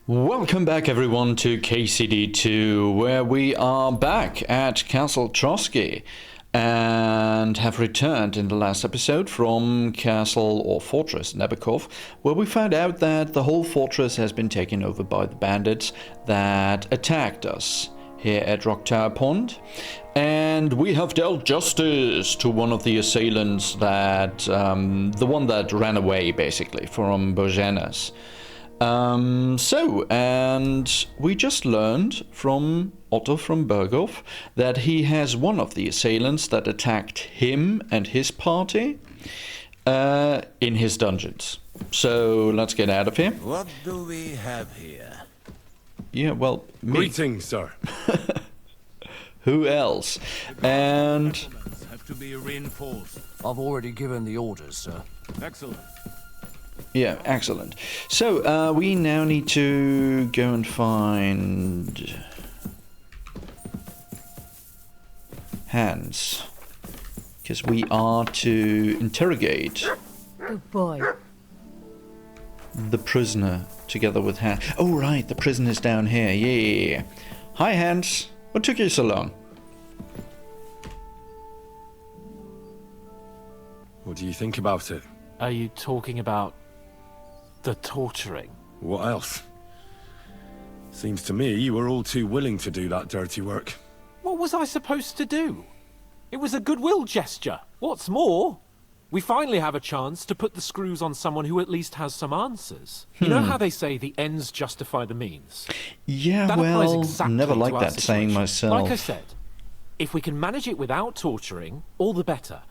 Welcome back everyone to KCD2, where we are back at Castle Trotsky and have returned in the last episode from Castle or Fortress Nebekov, where we found out that the whole fortress has been taken over by the bandits that attacked us here at Rock Tower Pond, and we have dealt justice to one of the assailants that, the one that ran away basically from Bojanas. And we just learned from Otto from Berghof that he has one of the assailants that attacked him and his party in his dungeons. So let's get out of here. What do we have here? Yeah, well, me. Greetings, sir. Who else? And Have to be reinforced. I've already given the orders, sir. Excellent. yeah, excellent. So we now need to go and find Hans, because we are to interrogate Good boy. the prisoner together with Hans. Oh right, the prisoner's down here. Yeah. Hi Hans. What took you so long? What do you think about it? Are you talking about the torturing? What else? Seems to me you were all too willing to do that dirty work. What was I supposed to do? It was a goodwill gesture. What's more, we finally have a chance to put the screws on someone who at least has some answers. You know how they say the ends justify the means? Yeah, That applies well, exactly never to liked our that saying situation. myself. Like I said, if we can manage it without torturing, all the better.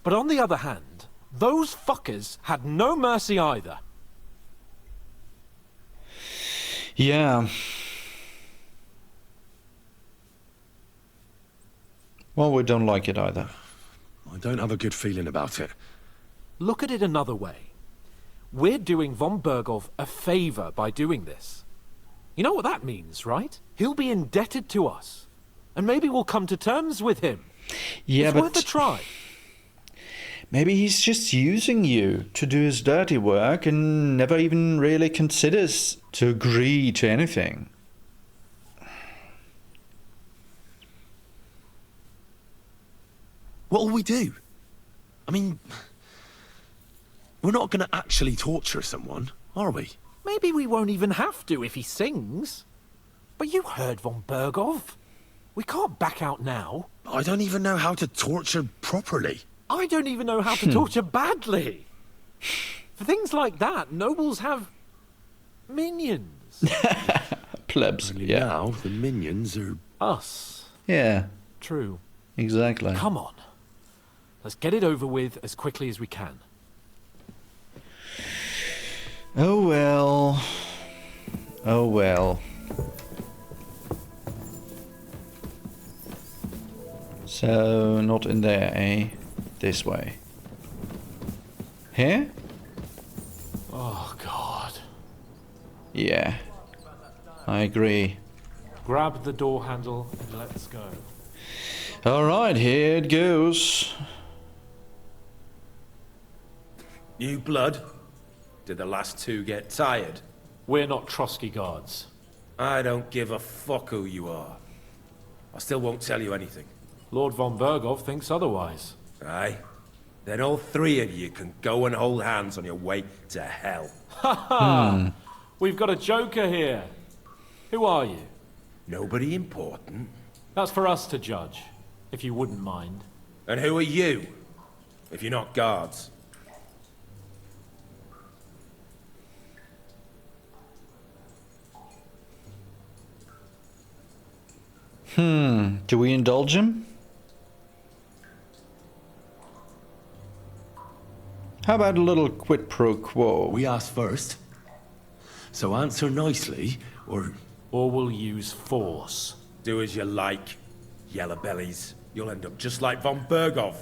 But on the other hand, those fuckers had no mercy either. Yeah. Well, we don't like it either. I don't have a good feeling about it. Look at it another way. We're doing von Berghof a favor by doing this. You know what that means, right? He'll be indebted to us. And maybe we'll come to terms with him. Yeah, It's worth a try. maybe he's just using you to do his dirty work and never even really considers to agree to anything. What'll we do? I mean, we're not going to actually torture someone, are we? Maybe we won't even have to if he sings. But you heard von Berghof. We can't back out now. I don't even know how to torture properly. I don't even know how to torture badly. For things like that, nobles have minions. Plebs, Only yeah. now the minions are... Us. Yeah, True. exactly. Come on. Let's get it over with as quickly as we can. Oh well. Oh well. So, not in there, eh? This way. Here? Oh, God. Yeah. I agree. Grab the door handle and let's go. Alright, here it goes. New blood? Did the last two get tired? We're not Trotsky guards. I don't give a fuck who you are. I still won't tell you anything. Lord von Berghof thinks otherwise. Aye? Then all three of you can go and hold hands on your way to hell. We've got a joker here. Who are you? Nobody important. That's for us to judge, if you wouldn't mind. And who are you? If you're not guards. Do we indulge him? How about a little quid pro quo? We asked first. So answer nicely, or... Or we'll use force. Do as you like, yellow bellies. You'll end up just like von Berghof.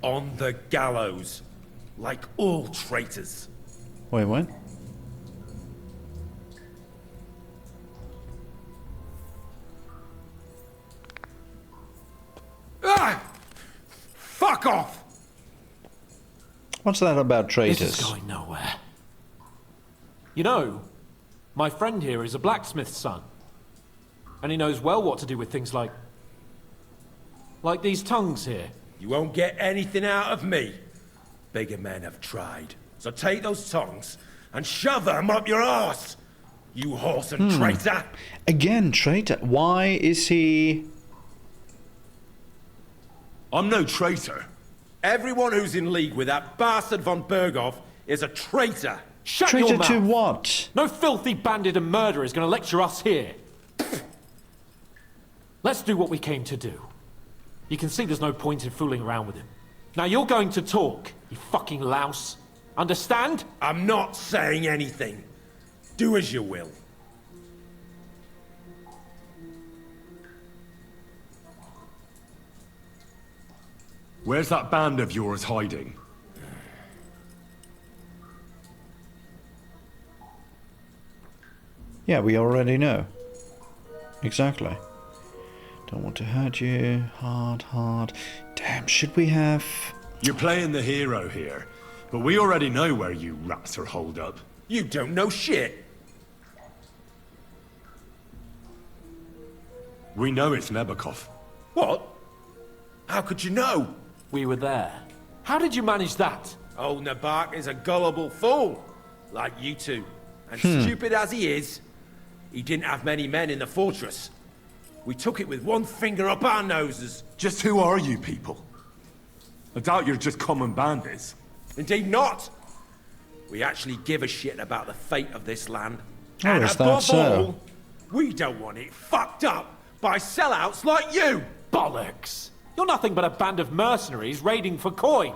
On the gallows. Like all traitors. Wait, what? Ah! Fuck off! What's that about This traitors? is going nowhere. You know, My friend here is a blacksmith's son. And he knows well what to do with things like these tongues here. You won't get anything out of me. Bigger men have tried. So take those tongs and shove them up your arse, you horse and traitor. Again, traitor. Why is he... I'm no traitor. Everyone who's in league with that bastard von Berghoff is a traitor. Shut your Traitor mouth! to what? No filthy bandit and murderer is going to lecture us here. Let's do what we came to do. You can see there's no point in fooling around with him. Now you're going to talk, you fucking louse. Understand? I'm not saying anything. Do as you will. Where's that band of yours hiding? Yeah, we already know. Exactly. Don't want to hurt you. Hard. Damn, should we have... You're playing the hero here, but we already know where you rats are holed up. You don't know shit. We know it's Nebakov. What? How could you know? We were there. How did you manage that? Old Nabak is a gullible fool, like you two. And stupid as he is, he didn't have many men in the fortress. We took it with one finger up our noses. Just who are you people? I doubt you're just common bandits. Indeed not. We actually give a shit about the fate of this land. Oh, and is that above so? all, we don't want it fucked up by sellouts like you. Bollocks! You're nothing but a band of mercenaries raiding for coin.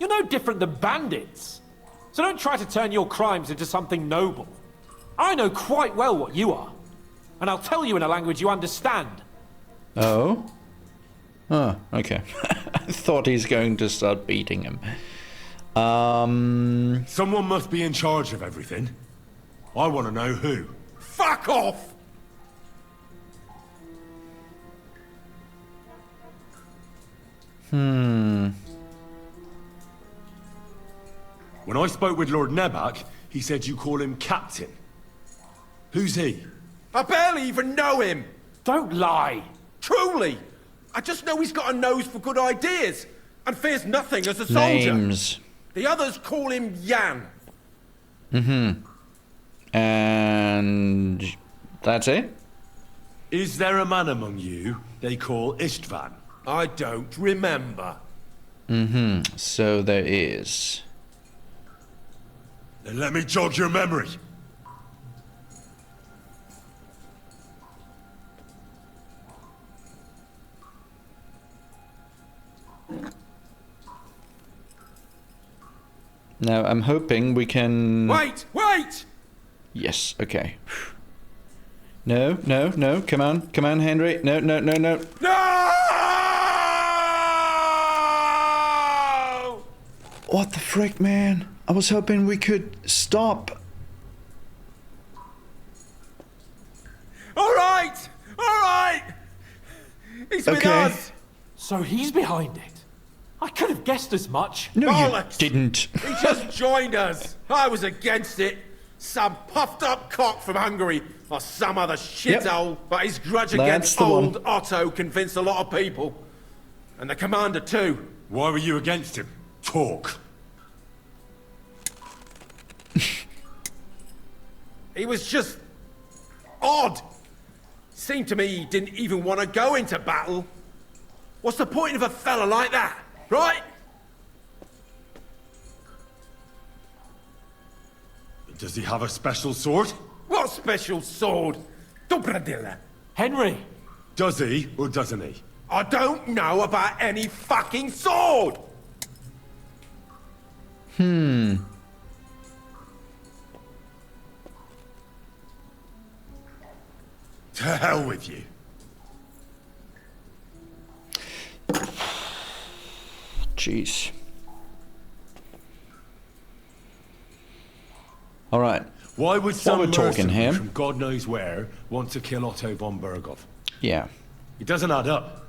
You're no different than bandits. So don't try to turn your crimes into something noble. I know quite well what you are. And I'll tell you in a language you understand. Oh? Oh, okay. I thought he's going to start beating him. Someone must be in charge of everything. I want to know who. Fuck off! When I spoke with Lord Nebak, he said you call him Captain. Who's he? I barely even know him. Don't lie. Truly. I just know he's got a nose for good ideas and fears nothing as a soldier. Names. The others call him Jan. And... that's it? Is there a man among you they call Istvan? I don't remember. So there is. Then let me jog your memory. Now, I'm hoping we can... Wait! Yes, okay. No, come on, Henry. No. No! What the frick, man? I was hoping we could stop. All right! He's with Okay. us! So he's behind it. I could have guessed as much. No, Bollocks. you didn't. He just joined us. I was against it. Some puffed up cock from Hungary or some other shithole. But his grudge That's against the one. old Otto convinced a lot of people. And the commander too. Why were you against him? Talk. He was just odd. Seemed to me he didn't even want to go into battle. What's the point of a fella like that, right? Does he have a special sword? What special sword? Dobradilla. Henry! Does he or doesn't he? I don't know about any fucking sword! To hell with you. Jeez. All right. Why would some we're talking mercenary here- from God knows where want to kill Otto von Berghoff? Yeah. It doesn't add up.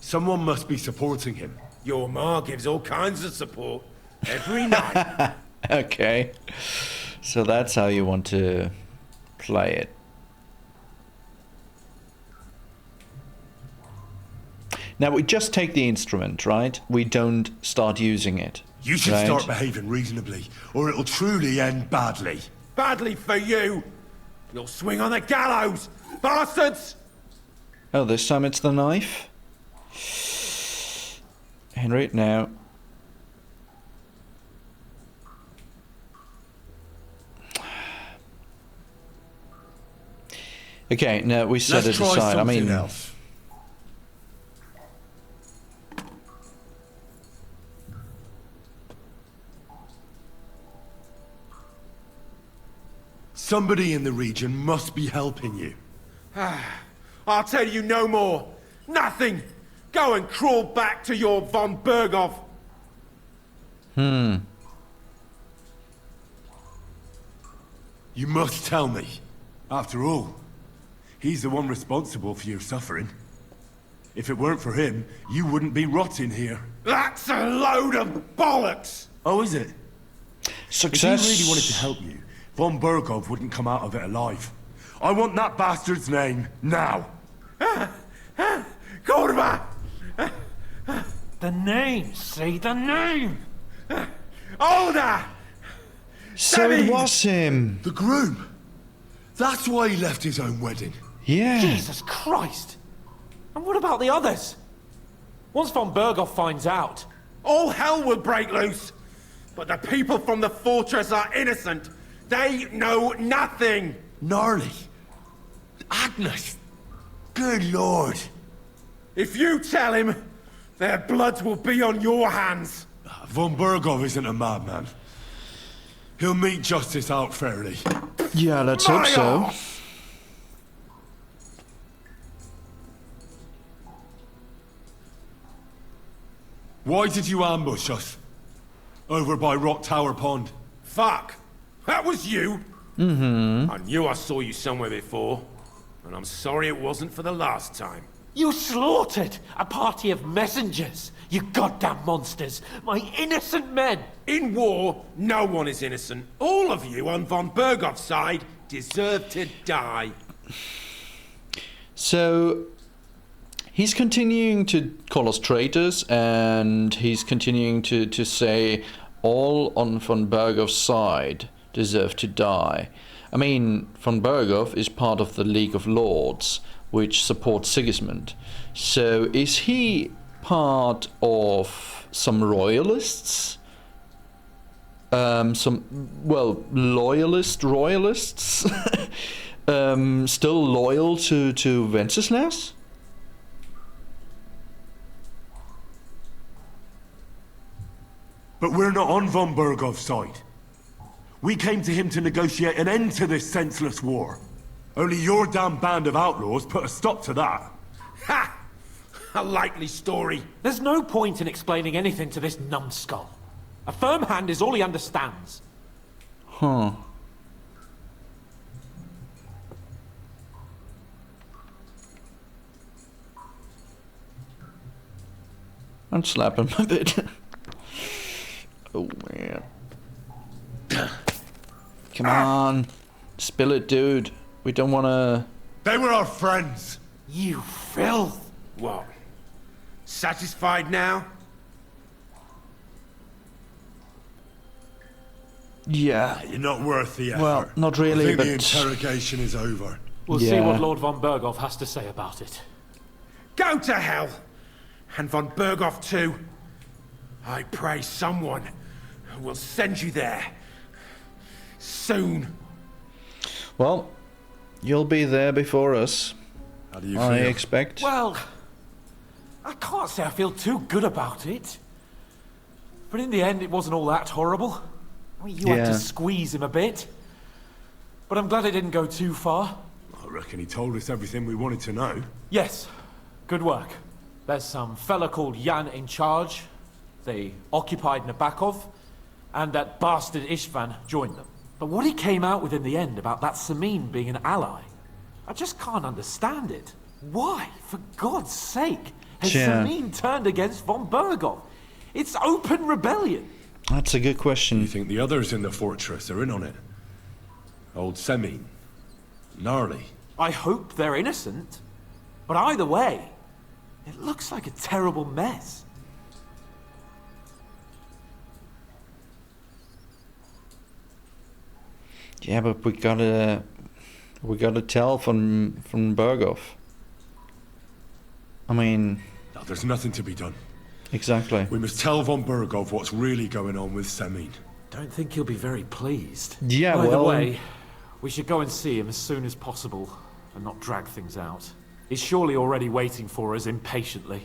Someone must be supporting him. Your ma gives all kinds of support every night. Okay. So that's how you want to play it. Now we just take the instrument, right? We don't start using it. You should right? start behaving reasonably, or it'll truly end badly. Badly for you! You'll swing on the gallows, bastards! Oh, this time it's the knife? Henry, now. Okay, now we set Let's it try aside. I something mean, else. Somebody in the region must be helping you. I'll tell you no more. Nothing. Go and crawl back to your von Berghoff. You must tell me. After all, he's the one responsible for your suffering. If it weren't for him, you wouldn't be rotting here. That's a load of bollocks! Oh, is it? success. If he really wanted to help you, von Berghoff wouldn't come out of it alive. I want that bastard's name, now! KOTOR! The name, say the name! Older! So it was him. The groom! That's why he left his own wedding. Yeah. Jesus Christ! And what about the others? Once von Berghoff finds out... All hell will break loose! But the people from the fortress are innocent! They know nothing! Gnarly. Agnes. Good lord. If you tell him, their blood will be on your hands! Von Berghoff isn't a madman. He'll meet justice out fairly. Yeah, let's hope so. Why did you ambush us? Over by Rock Tower Pond. Fuck! That was you? Mm-hmm. I knew I saw you somewhere before. And I'm sorry it wasn't for the last time. You slaughtered a party of messengers! You goddamn monsters! My innocent men! In war, no one is innocent. All of you on von Berghoff's side deserve to die. So he's continuing to call us traitors, and he's continuing to say all on von Berghoff's side deserve to die. I mean, von Berghoff is part of the League of Lords, which supports Sigismund. So is he part of some royalists? Royalists? Still loyal to Wenceslas? But we're not on von Berghoff's side. We came to him to negotiate an end to this senseless war. Only your damn band of outlaws put a stop to that. Ha! A likely story. There's no point in explaining anything to this numbskull. A firm hand is all he understands. Huh. I'd slap him a bit. Oh man. Come on. Spill it, dude. We don't wanna... They were our friends. You filth! What? Satisfied now? Yeah. You're not worth the effort. Well, not really, I think but... the interrogation is over. We'll see Yeah. what Lord von Berghoff has to say about it. Go to hell! And von Berghoff too. I pray someone will send you there. Soon. Well, you'll be there before us, How do you feel? I expect. Well, I can't say I feel too good about it. But in the end, it wasn't all that horrible. I mean, you had Yeah. to squeeze him a bit. But I'm glad it didn't go too far. I reckon he told us everything we wanted to know. Yes, good work. There's some fella called Jan in charge. They occupied Nabokov, and that bastard Istvan joined them. But what he came out with in the end about that Samin being an ally, I just can't understand it. Why, for God's sake, has Yeah. Samin turned against von Berghoff? It's open rebellion. That's a good question. You think the others in the fortress are in on it? Old Semin. Gnarly. I hope they're innocent. But either way, it looks like a terrible mess. Yeah, but we gotta tell from Berghoff. I mean, Now, there's nothing to be done. exactly. We must tell von Berghoff what's really going on with Semin. Don't think he'll be very pleased. Yeah, Either well, way, we should go and see him as soon as possible and not drag things out. He's surely already waiting for us impatiently.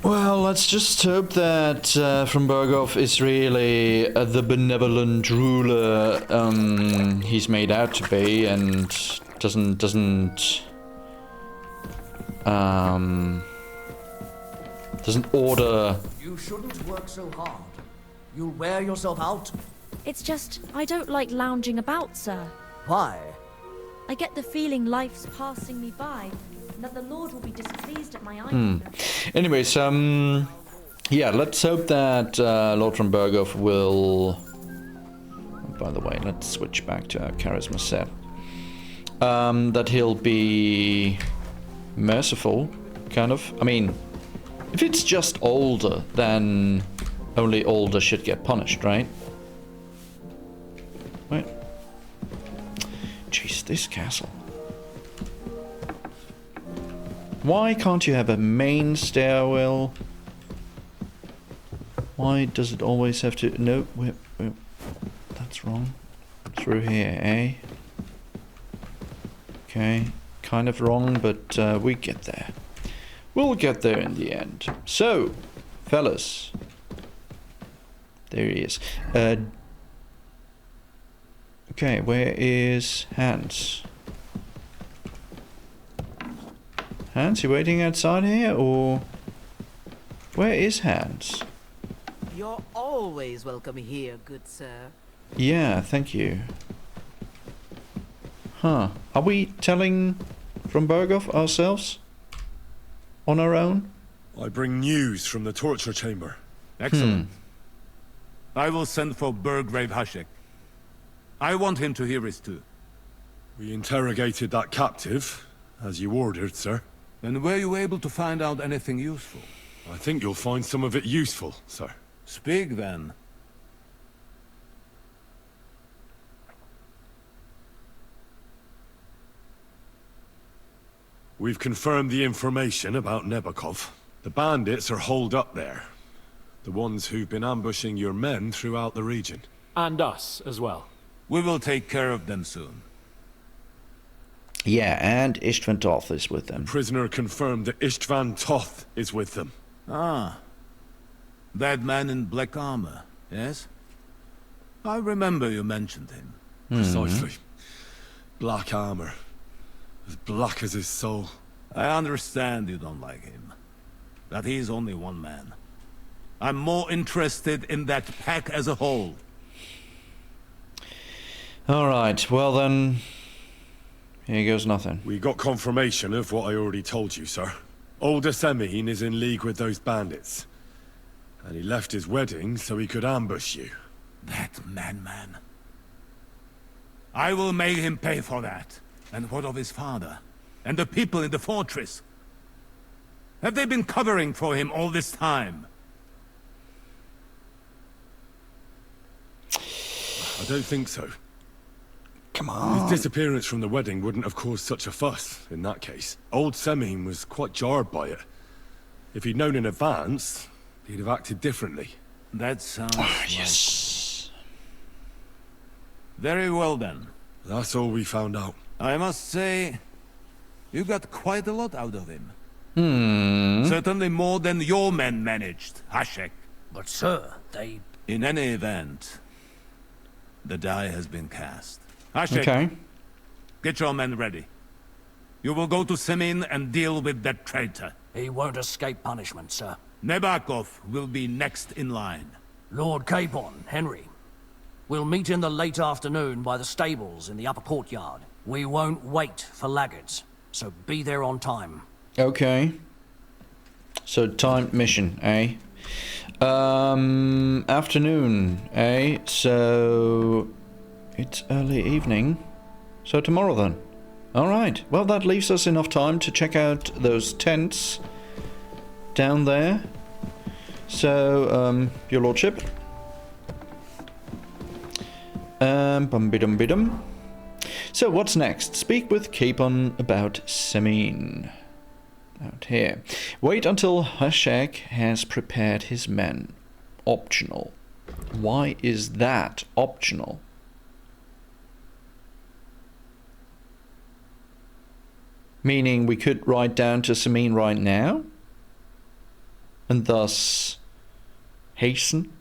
well, let's just hope that from Berghoff is really the benevolent ruler he's made out to be, and doesn't order. You shouldn't work so hard. You'll wear yourself out. It's just, I don't like lounging about, sir. Why? I get the feeling life's passing me by, and that the Lord will be displeased at my idleness. Anyways, yeah, let's hope that Lord von Berghoff will. By the way, let's switch back to our charisma set. That he'll be merciful, kind of. I mean, if it's just older, then only older should get punished, right? Wait. Jeez, this castle. Why can't you have a main stairwell? Why does it always have to... No, wait, that's wrong. Through here, eh? Okay, kind of wrong, but we get there. We'll get there in the end. So, fellas. There he is. Okay, where is Hans? Hans, you waiting outside here, or... Where is Hans? You're always welcome here, good sir. Yeah, thank you. Huh. Are we telling from Berghoff ourselves? On our own? I bring news from the torture chamber. Excellent. I will send for Burgrave Hashek. I want him to hear it too. We interrogated that captive, as you ordered, sir. And were you able to find out anything useful? I think you'll find some of it useful, sir. Speak then. We've confirmed the information about Nebakov. The bandits are holed up there. The ones who've been ambushing your men throughout the region. And us as well. We will take care of them soon. Yeah, and Istvan Toth is with them. Prisoner confirmed that Istvan Toth is with them. Ah. That man in black armor, yes? I remember you mentioned him. Precisely. Black armor. As black as his soul. I understand you don't like him. But he's only one man. I'm more interested in that pack as a whole. Alright, well then... Here goes nothing. We got confirmation of what I already told you, sir. Older Semin is in league with those bandits. And he left his wedding so he could ambush you. That man. I will make him pay for that. And what of his father? And the people in the fortress? Have they been covering for him all this time? I don't think so. Come on. His disappearance from the wedding wouldn't have caused such a fuss, in that case. Old Semin was quite jarred by it. If he'd known in advance, he'd have acted differently. That sounds Yes. Very well then. That's all we found out. I must say, you got quite a lot out of him. Certainly more than your men managed, Hashek. But sir, they... In any event, the die has been cast. Hashek, Okay. get your men ready. You will go to Semin and deal with that traitor. He won't escape punishment, sir. Nebakov will be next in line. Lord Capon, Henry. We'll meet in the late afternoon by the stables in the upper courtyard. We won't wait for laggards, so be there on time. Okay. So timed mission, eh? Afternoon, eh? So it's early evening. So tomorrow then. Alright, well that leaves us enough time to check out those tents down there. So, your lordship. Bum-bidum-bidum. So what's next? Speak with Capon about Semine. Out here. Wait until Hashek has prepared his men. Optional. Why is that optional? Meaning we could ride down to Semine right now? And thus hasten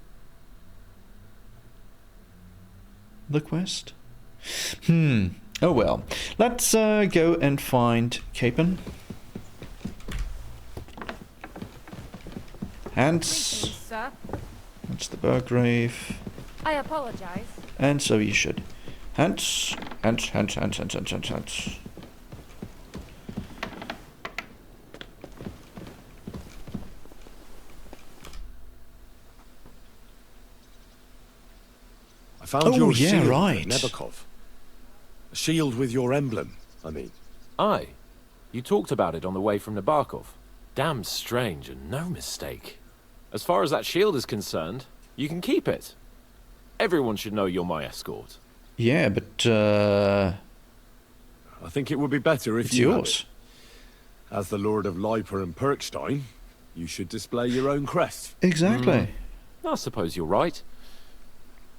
the quest? Oh well. Let's go and find Capon. Hans. Sir. That's the Burgrave. I apologize. And so you should. Hans. Hans. I found your shield, right. Nebakov. A shield with your emblem, I mean. Aye. You talked about it on the way from Nabokov. Damn strange and no mistake. As far as that shield is concerned, you can keep it. Everyone should know you're my escort. Yeah, but I think it would be better if it's you had yours. it. As the Lord of Leiper and Perkstein, you should display your own crest. Exactly. I suppose you're right.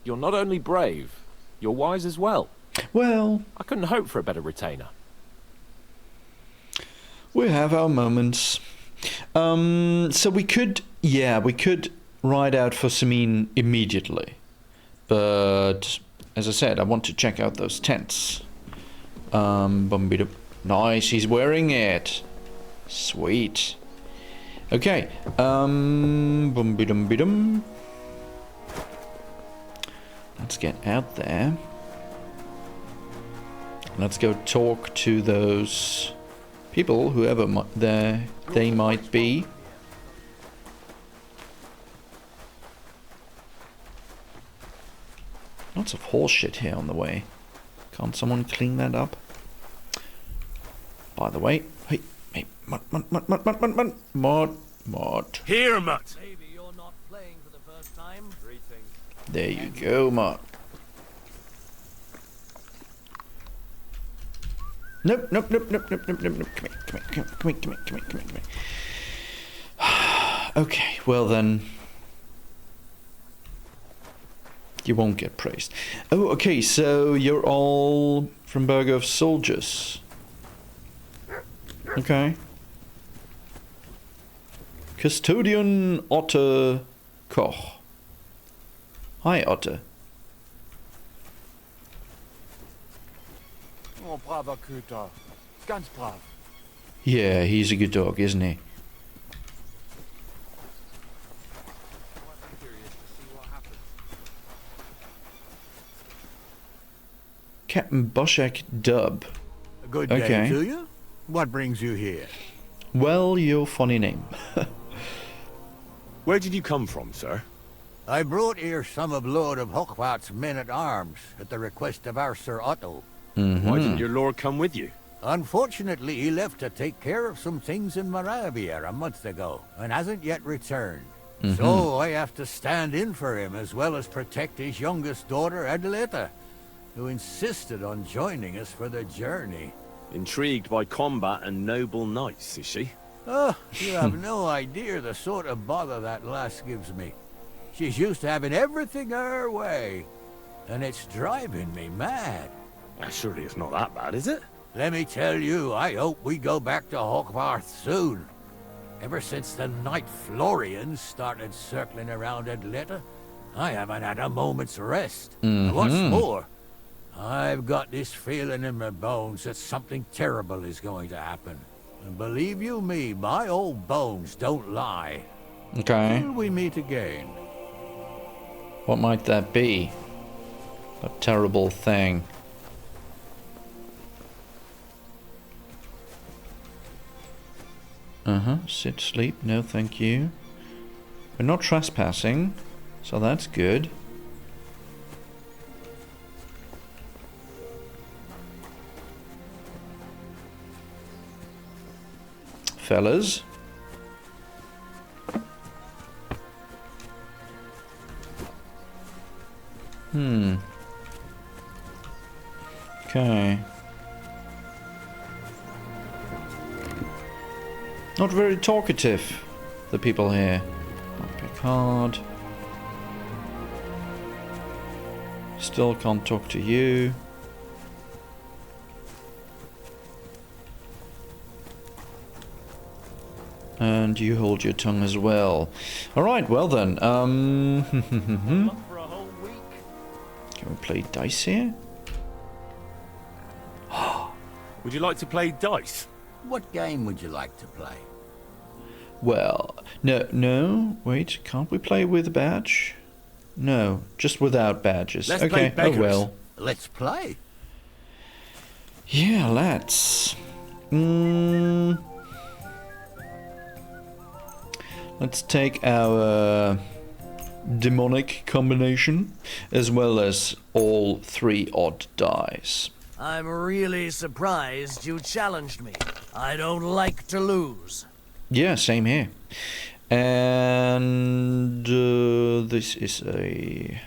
You're not only brave, you're wise as well. Well, I couldn't hope for a better retainer. we have our moments. So we could ride out for Semine immediately. But as I said, I want to check out those tents. Nice, he's wearing it. Sweet. Okay. Let's get out there. Let's go talk to those people, whoever they might be. Lots of horse shit here on the way. Can't someone clean that up? By the way, hey, Mott. Here, Mutt! Maybe you're not playing for the first time. There you go, Mott. Nope. Come here. Okay, well then. You won't get praised. Oh, okay, so you're all from Burgov soldiers. Okay. Custodian Otter Koch. Hi, Otter. Oh, braver KOTOR. Ganz brav. Yeah, he's a good dog, isn't he? Captain Boshak Dub. A good Okay. day to you. What brings you here? Well, your funny name. Where did you come from, sir? I brought here some of Lord of Hochwart's men-at-arms at the request of our Sir Otto. Why didn't your lord come with you? Unfortunately, he left to take care of some things in Moravia a month ago and hasn't yet returned. So I have to stand in for him as well as protect his youngest daughter, Adelita, who insisted on joining us for the journey. Intrigued by combat and noble knights, is she? Oh, you have no idea the sort of bother that lass gives me. She's used to having everything her way, and it's driving me mad. Surely it's not that bad, is it? Let me tell you, I hope we go back to Hochwart soon. Ever since the Knight Florian started circling around Adelita, I haven't had a moment's rest. And what's more, I've got this feeling in my bones that something terrible is going to happen. And believe you me, my old bones don't lie. Okay. Till we meet again. What might that be? A terrible thing. Sit, sleep. No, thank you. We're not trespassing, so that's good. Fellas. Okay. Not very talkative, the people here. Picard. Still can't talk to you. And you hold your tongue as well. Alright, well then. Can we play dice here? Would you like to play dice? What game would you like to play? Well, no, wait, can't we play with a badge? No, just without badges. Let's okay, play beggars. Oh well. Let's play. Yeah, let's. Let's take our demonic combination as well as all 3 odd dice. I'm really surprised you challenged me. I don't like to lose. Yeah, same here. And this is a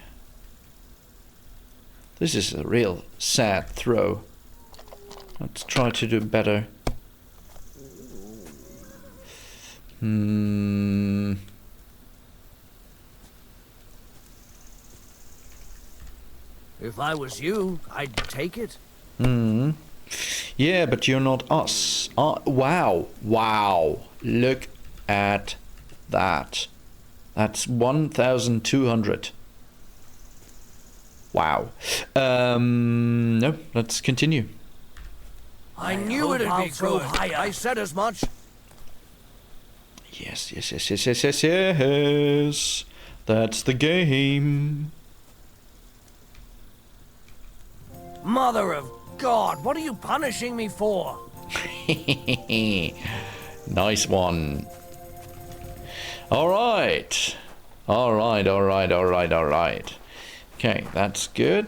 real sad throw. Let's try to do better. If I was you, I'd take it. Yeah, but you're not us. Wow. Look at that. That's 1,200. Wow. No, let's continue. I knew it'd be good. I said as much. Yes. That's the game. Mother of God, what are you punishing me for? Nice one. Alright. Okay, that's good.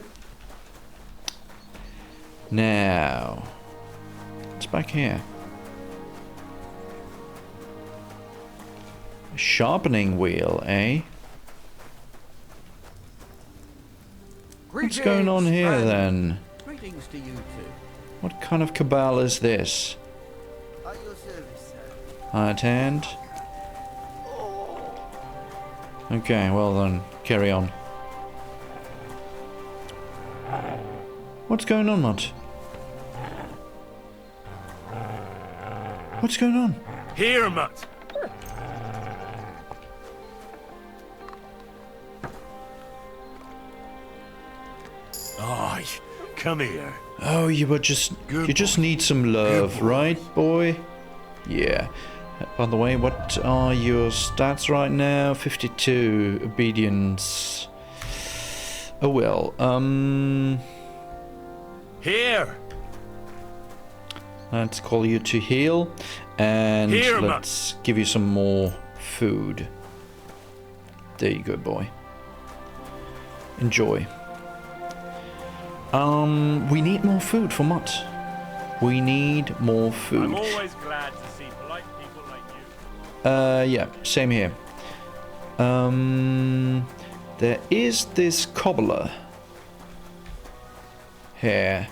Now, what's back here? A sharpening wheel, eh? What's going on here then? Greetings to you too. What kind of cabal is this? At your service, sir. Hired hand. Okay, well then, carry on. What's going on, Mutt? What's going on? Here, Mutt. Oh, come here. Oh, you just need some love, right, boy? Yeah. By the way, what are your stats right now? 52 obedience. Oh well. Here. Let's call you to heal, and let's give you some more food. There you go, boy. Enjoy. We need more food for Mutt. We need more food. I'm always glad to see polite people like you. Yeah, same here. There is this cobbler here.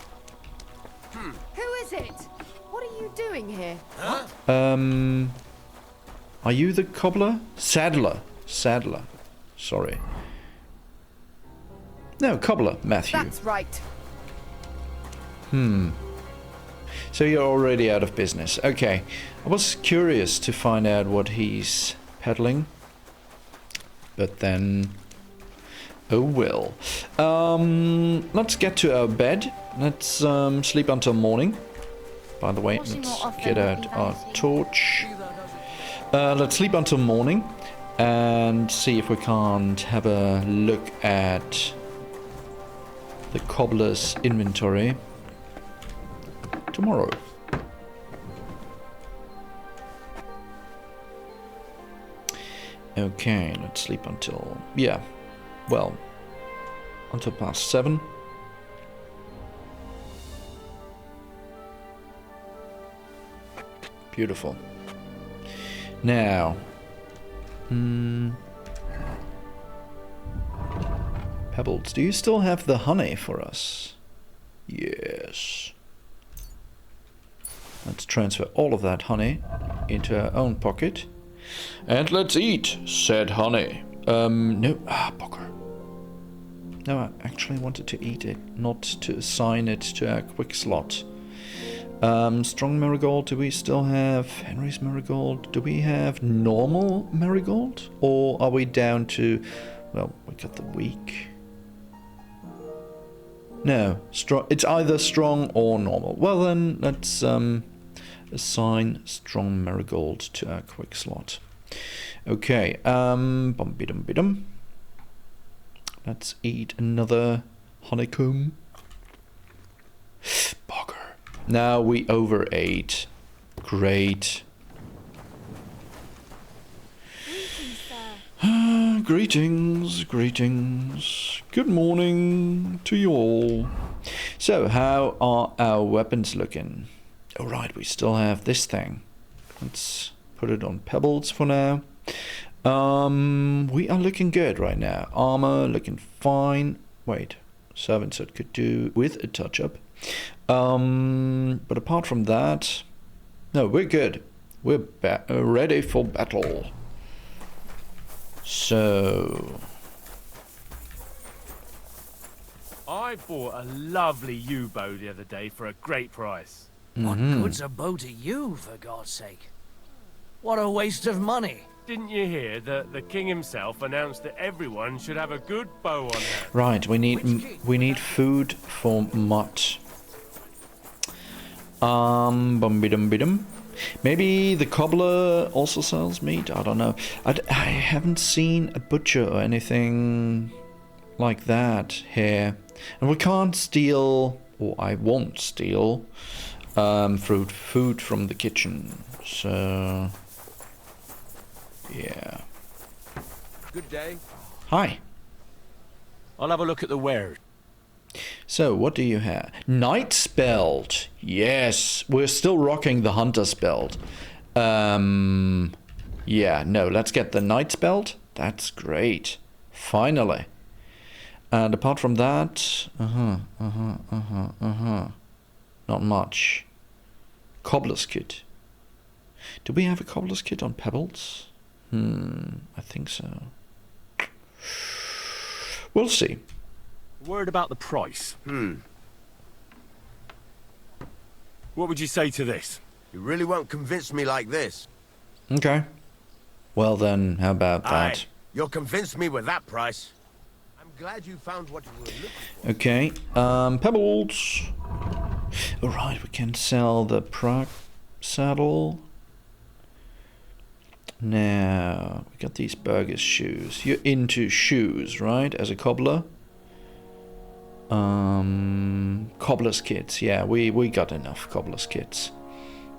Who is it? What are you doing here? Are you the cobbler? Saddler. Sorry. No, cobbler, Matthew. That's right. So you're already out of business. Okay. I was curious to find out what he's peddling. But then... oh well. Let's get to our bed. Let's sleep until morning. By the way, let's get out our torch. Let's sleep until morning. And see if we can't have a look at the cobbler's inventory tomorrow. Okay, let's sleep until... yeah, well, until past 7. Beautiful. Now... Pebbles, do you still have the honey for us? Yes. Let's transfer all of that honey into our own pocket. And let's eat said honey. No, bugger. No, I actually wanted to eat it, not to assign it to our quick slot. Strong marigold, do we still have Henry's marigold? Do we have normal marigold? Or are we down to, well, we got the weak. No, strong. It's either strong or normal. Well then, let's assign strong marigold to our quick slot. Okay, bum-bidum-bidum. Let's eat another honeycomb. Bugger. Now we overate. Great. Greetings, greetings. Good morning to you all. So, how are our weapons looking? Oh right, we still have this thing. Let's put it on pebbles for now. We are looking good right now. Armor looking fine. Wait, servant set could do with a touch-up. But apart from that, no, we're good. We're ready for battle. So... I bought a lovely U-bow the other day for a great price. What good's a bow to you, for God's sake? What a waste of money. Didn't you hear that the king himself announced that everyone should have a good bow on hand? Right, we need food for Mutt. Bum-bidum-bidum. Maybe the cobbler also sells meat? I don't know. I haven't seen a butcher or anything like that here. And we can't steal, or I won't steal, food from the kitchen. So... yeah. Good day. Hi. I'll have a look at the wares. So, what do you have? Knight's Belt. Yes, we're still rocking the Hunter's Belt. Yeah, no, let's get the Knight's Belt. That's great. Finally. And apart from that, not much. Cobbler's Kit. Do we have a Cobbler's Kit on Pebbles? I think so. We'll see. Word about the price. What would you say to this? You really won't convince me like this. Okay. Well then, how about that? You'll convince me with that price. I'm glad you found what you were looking for. Okay. Pebbles. Alright, we can sell the Prague saddle. Now, we got these Burgess shoes. You're into shoes, right? As a cobbler? Cobbler's kits. Yeah, we got enough cobbler's kits.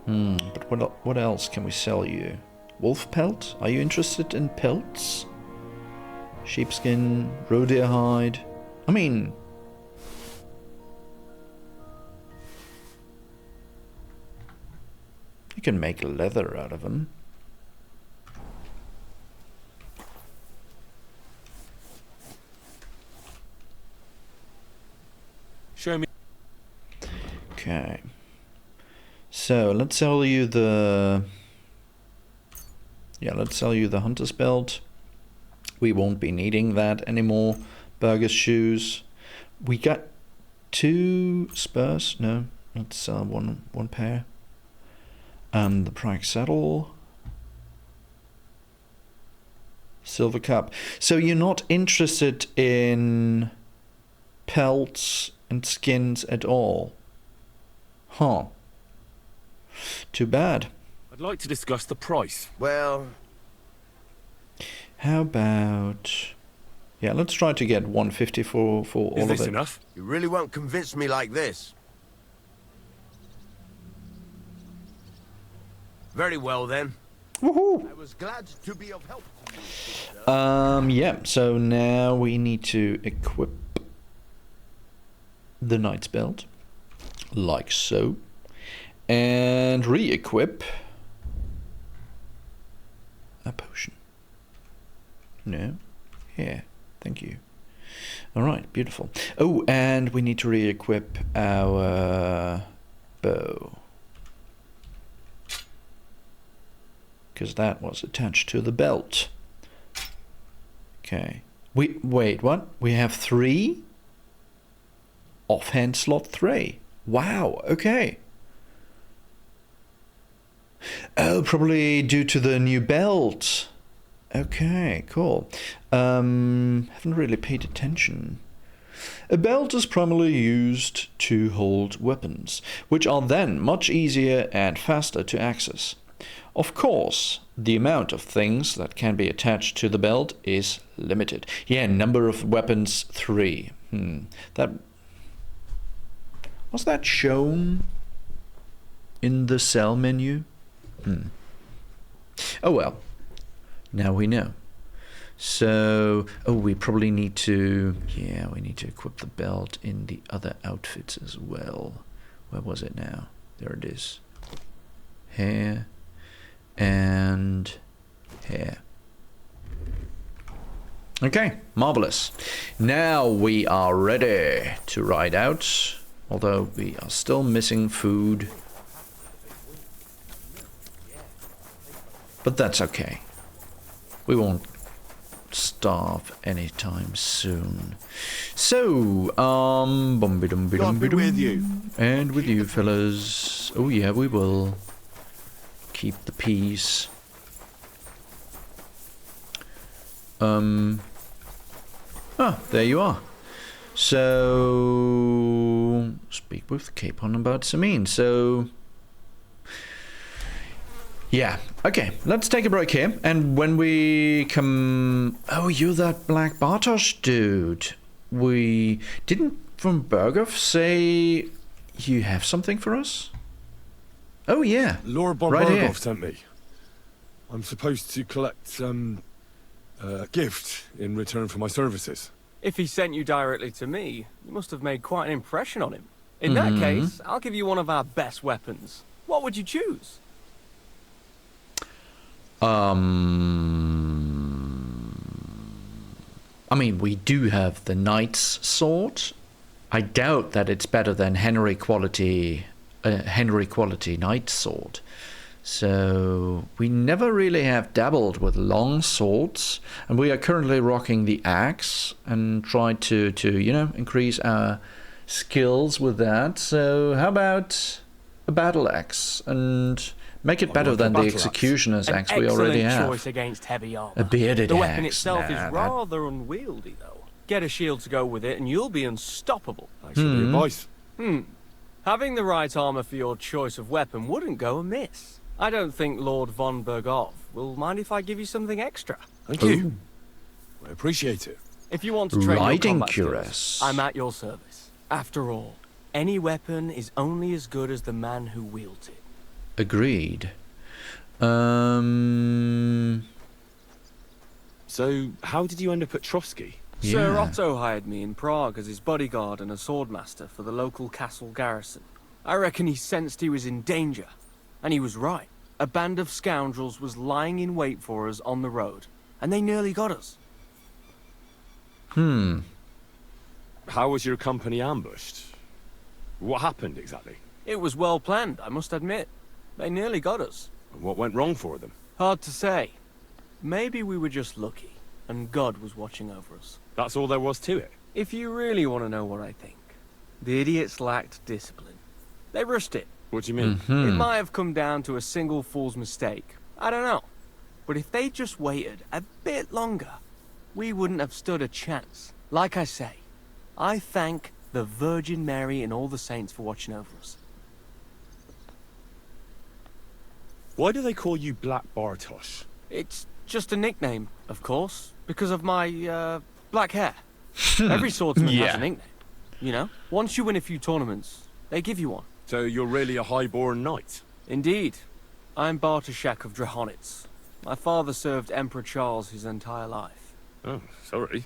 But what else can we sell you? Wolf pelt? Are you interested in pelts? Sheepskin, roe deer hide. I mean... you can make leather out of them. Show me. Okay. So, let's sell you the... yeah, let's sell you the Hunter's Belt. We won't be needing that anymore. Burgess shoes. We got 2 spurs. No, let's sell one pair. And the Prague saddle. Silver cup. So you're not interested in pelts and skins at all? Huh. Too bad. I'd like to discuss the price. Well... how about... yeah, let's try to get 150 for all of it. Is this enough? You really won't convince me like this. Very well then. Woohoo! I was glad to be of help. Yeah, so now we need to equip the Knight's Belt, like so, and re-equip a potion. No? Here, thank you. Alright, beautiful. Oh, and we need to re-equip our bow, because that was attached to the belt. Okay. Wait, what? We have 3? Offhand slot 3. Wow, okay. Oh, probably due to the new belt. Okay, cool. Haven't really paid attention. A belt is primarily used to hold weapons, which are then much easier and faster to access. Of course, the amount of things that can be attached to the belt is limited. Yeah, number of weapons 3. That was that shown in the cell menu? Oh well, now we know. So, oh, we probably need to, yeah, we need to equip the belt in the other outfits as well. Where was it now? There it is. Here and here. Okay, marvelous. Now we are ready to ride out, although we are still missing food. But that's okay. We won't starve anytime soon. So, God be with you. And with you, fellas. Oh yeah, we will. Keep the peace. There you are. So, speak with Capon about Samin. So, yeah. Okay, let's take a break here. And when we come... Oh, you're that Black Bartosz dude. We... Didn't Von Berghoff say you have something for us? Oh, yeah. Lord Von right Berghoff here. sent me. I'm supposed to collect a gift in return for my services. If he sent you directly to me, you must have made quite an impression on him. In that case, I'll give you one of our best weapons. What would you choose? I mean, we do have the Knight's Sword. I doubt that it's better than Henry quality Knight's Sword. So we never really have dabbled with long swords, and we are currently rocking the axe and try to you know, increase our skills with that. So how about a battle axe and make it better than the executioner's axe we already have? Choice against heavy armor. A bearded The axe. weapon itself is Nah, rather unwieldy, though. Get a shield to go with it, and you'll be unstoppable. Thanks for the advice. Having the right armor for your choice of weapon wouldn't go amiss. I don't think Lord Von Berghoff will mind if I give you something extra. Thank you. I appreciate it. If you want to train your Riding combat cuirass. skills, I'm at your service. After all, any weapon is only as good as the man who wields it. Agreed. So, how did you end up at Trotsky? Sir Yeah. Otto hired me in Prague as his bodyguard and a swordmaster for the local castle garrison. I reckon he sensed he was in danger. And he was right. A band of scoundrels was lying in wait for us on the road, and they nearly got us. How was your company ambushed? What happened exactly? It was well planned, I must admit. They nearly got us. What went wrong for them? Hard to say. Maybe we were just lucky, and God was watching over us. That's all there was to it. If you really want to know what I think, the idiots lacked discipline. They rushed it. What do you mean? It might have come down to a single fool's mistake. I don't know. But if they just waited a bit longer, we wouldn't have stood a chance. Like I say, I thank the Virgin Mary and all the saints for watching over us. Why do they call you Black Bartosz? It's just a nickname, of course, because of my, black hair. Every swordsman has a nickname. You know, once you win a few tournaments, they give you one. So you're really a highborn knight? Indeed. I'm Bartoszak of Drahonitz. My father served Emperor Charles his entire life. Oh, sorry.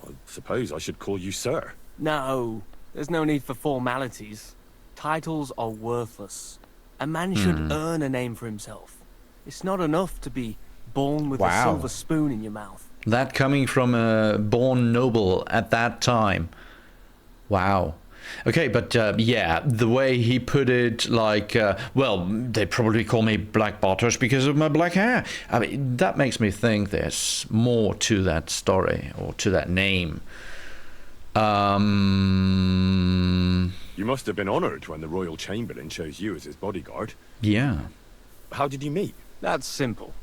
I suppose I should call you sir. No, there's no need for formalities. Titles are worthless. A man should earn a name for himself. It's not enough to be born with a silver spoon in your mouth. That coming from a born noble at that time. Wow. Okay, but yeah, the way he put it, like, well, they probably call me Black Bartosz because of my black hair. I mean, that makes me think there's more to that story, or to that name. You must have been honored when the royal chamberlain chose you as his bodyguard. Yeah. How did you meet? That's simple.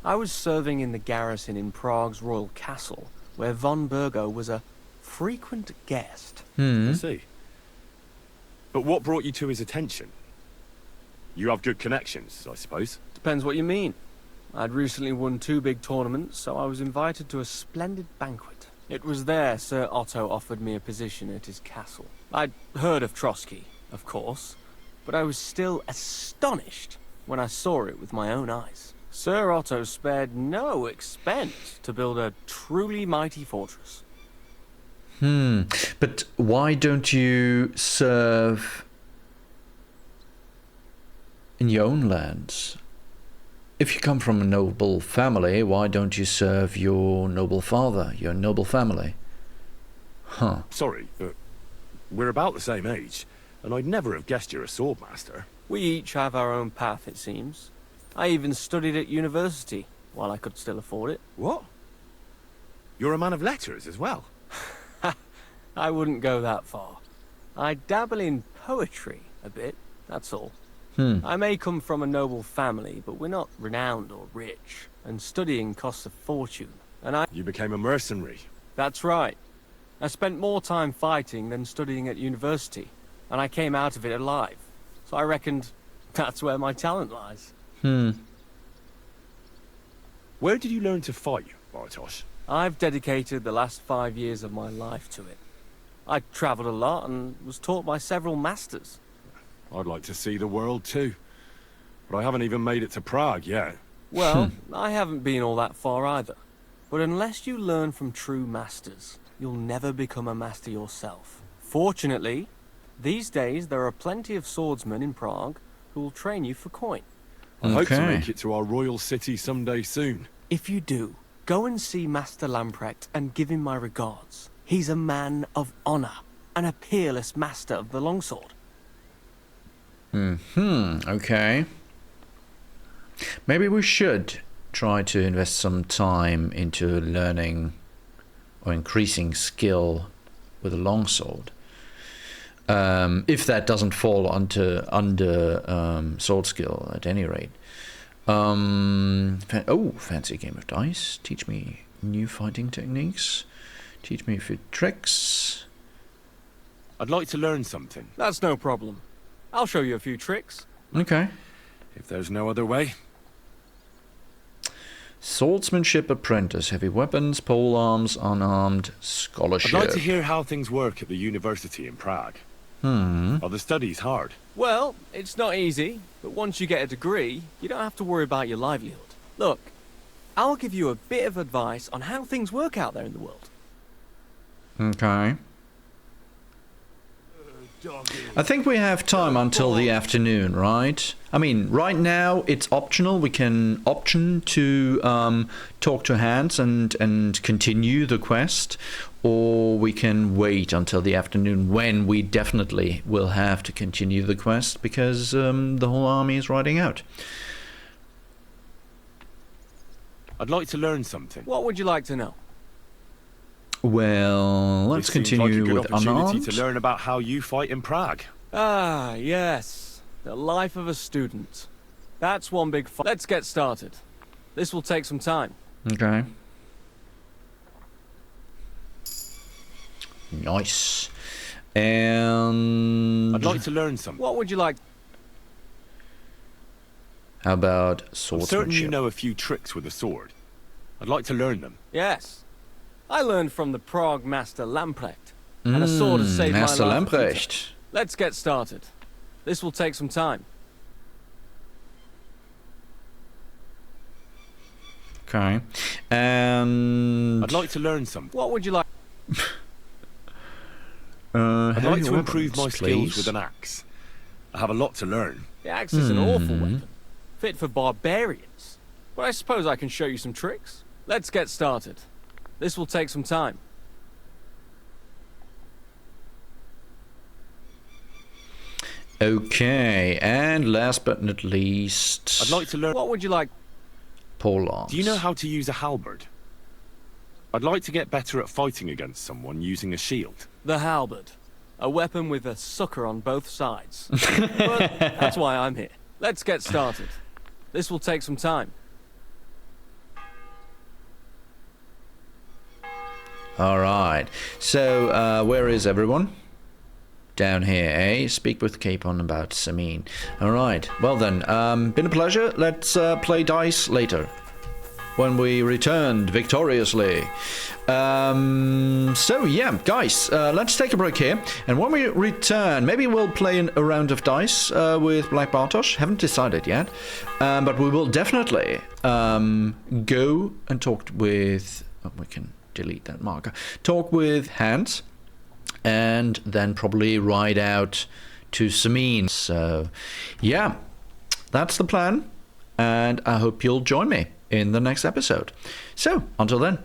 I was serving in the garrison in Prague's royal castle, where von Burgo was a frequent guest. I see. But what brought you to his attention? You have good connections, I suppose. Depends what you mean. I'd recently won 2 big tournaments, so I was invited to a splendid banquet. It was there Sir Otto offered me a position at his castle. I'd heard of Trotsky, of course, but I was still astonished when I saw it with my own eyes. Sir Otto spared no expense to build a truly mighty fortress. But why don't you serve in your own lands? If you come from a noble family, why don't you serve your noble father, your noble family? Huh. Sorry, but we're about the same age, and I'd never have guessed you're a swordmaster. We each have our own path, it seems. I even studied at university, while I could still afford it. What? You're a man of letters as well? I wouldn't go that far. I dabble in poetry a bit, that's all. I may come from a noble family, but we're not renowned or rich, and studying costs a fortune, and You became a mercenary. That's right. I spent more time fighting than studying at university, and I came out of it alive. So I reckoned that's where my talent lies. Where did you learn to fight, Bartosz? I've dedicated the last 5 years of my life to it. I travelled a lot and was taught by several masters. I'd like to see the world too, but I haven't even made it to Prague yet. Well, I haven't been all that far either. But unless you learn from true masters, you'll never become a master yourself. Fortunately, these days there are plenty of swordsmen in Prague who will train you for coin. I hope to make it to our royal city someday soon. If you do, go and see Master Lamprecht and give him my regards. He's a man of honor and a peerless master of the longsword. Okay. Maybe we should try to invest some time into learning or increasing skill with a longsword. If that doesn't fall under sword skill at any rate. Fancy game of dice. Teach me new fighting techniques. Teach me a few tricks. I'd like to learn something. That's no problem. I'll show you a few tricks. Okay. If there's no other way. Swordsmanship apprentice, heavy weapons, pole arms, unarmed, scholarship. I'd like to hear how things work at the university in Prague. Are the studies hard? Well, it's not easy, but once you get a degree, you don't have to worry about your livelihood. Look, I'll give you a bit of advice on how things work out there in the world. Okay. I think we have time until the afternoon, right? I mean, right now it's optional. We can option to talk to Hans and continue the quest, or we can wait until the afternoon when we definitely will have to continue the quest because the whole army is riding out. I'd like to learn something. What would you like to know? Well, let's continue like a with good opportunity unarmed. to learn about how you fight in Prague. Ah, yes. The life of a student. That's one big fight. Let's get started. This will take some time. Okay. Nice. And I'd like to learn something. What would you like? how about I'm certain swordsmanship? you know a few tricks with a sword. I'd like to learn them. Yes. I learned from the Prague Master Lamprecht, and a sword has saved Master my life. Lamprecht. Let's get started. This will take some time. Okay. And I'd like to learn something. What would you like? I'd like to improve my weapons, skills please. with an axe. I have a lot to learn. The axe is an awful weapon. Fit for barbarians. But I suppose I can show you some tricks. Let's get started. This will take some time. Okay, and last but not least, I'd like to learn. What would you like? polearms. Do you know how to use a halberd? I'd like to get better at fighting against someone using a shield. The halberd. A weapon with a sucker on both sides. But that's why I'm here. Let's get started. This will take some time. All right. So, where is everyone? Down here, eh? Speak with Capon about Samin. All right. Well then, been a pleasure. Let's play dice later, when we returned victoriously. So yeah, guys, let's take a break here, and when we return, maybe we'll play a round of dice with Black Bartosz. Haven't decided yet, but we will definitely go and talk with. Oh, we can delete that marker. Talk with Hans, and then probably ride out to Samin. So yeah, that's the plan, and I hope you'll join me in the next episode. So until then,